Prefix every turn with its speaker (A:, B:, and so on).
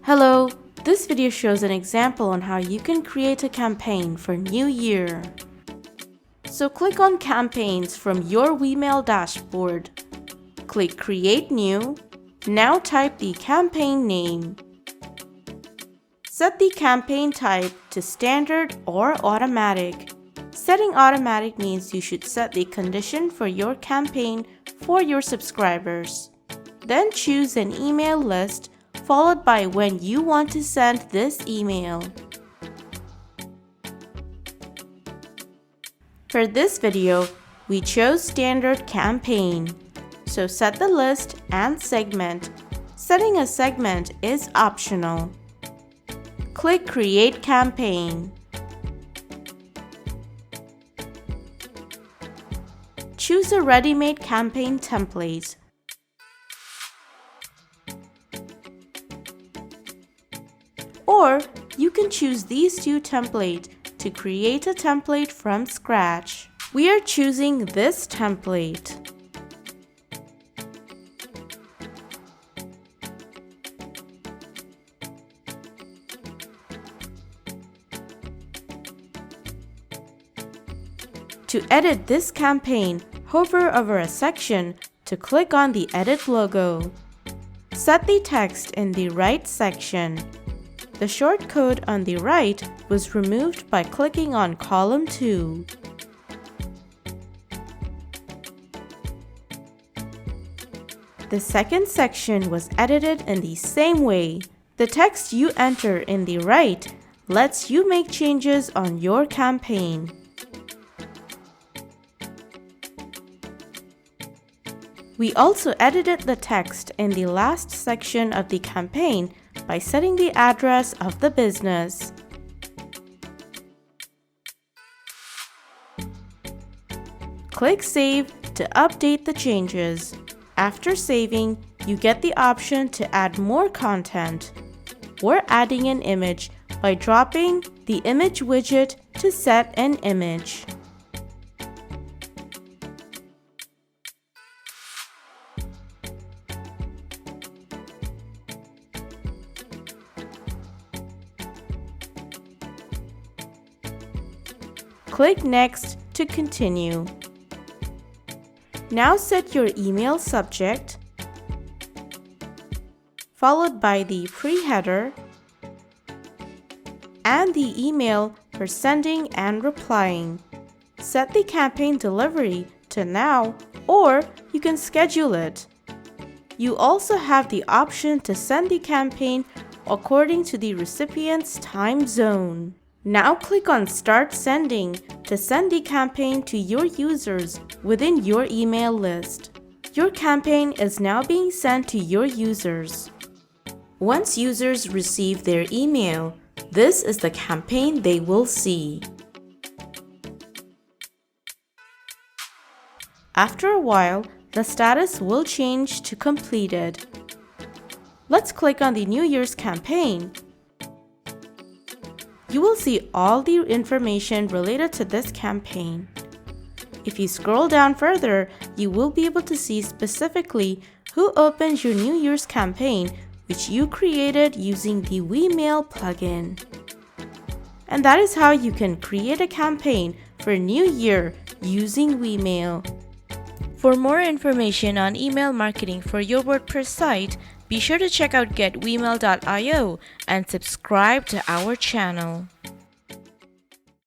A: Hello, this video shows an example on how you can create a campaign for New Year. So click on Campaigns from your Weemail dashboard. Click Create New. Now type the campaign name. Set the campaign type to Standard or Automatic. Setting Automatic means you should set the condition for your campaign for your subscribers. Then choose an email list followed by when you want to send this email. For this video, we chose Standard Campaign. So set the list and segment. Setting a segment is optional. Click Create Campaign. Choose a ready-made campaign template. Or you can choose these two templates to create a template from scratch. We are choosing this template. To edit this campaign, hover over a section to click on the Edit logo. Set the text in the right section. The short code on the right was removed by clicking on column 2. The second section was edited in the same way. The text you enter in the right lets you make changes on your campaign. We also edited the text in the last section of the campaign by setting the address of the business. Click Save to update the changes. After saving, you get the option to add more content. We're adding an image by dropping the image widget to set an image. Click Next to continue. Now set your email subject, followed by the pre-header and the email for sending and replying. Set the campaign delivery to now, or you can schedule it. You also have the option to send the campaign according to the recipient's time zone. Now click on Start Sending to send the campaign to your users within your email list. Your campaign is now being sent to your users. Once users receive their email, this is the campaign they will see. After a while, the status will change to completed. Let's click on the New Year's campaign. You will see all the information related to this campaign. If you scroll down further, you will be able to see specifically who opened your New Year's campaign, which you created using the Weemail plugin. And that is how you can create a campaign for New Year using Weemail. For more information on email marketing for your WordPress site, be sure to check out getweemail.io and subscribe to our channel.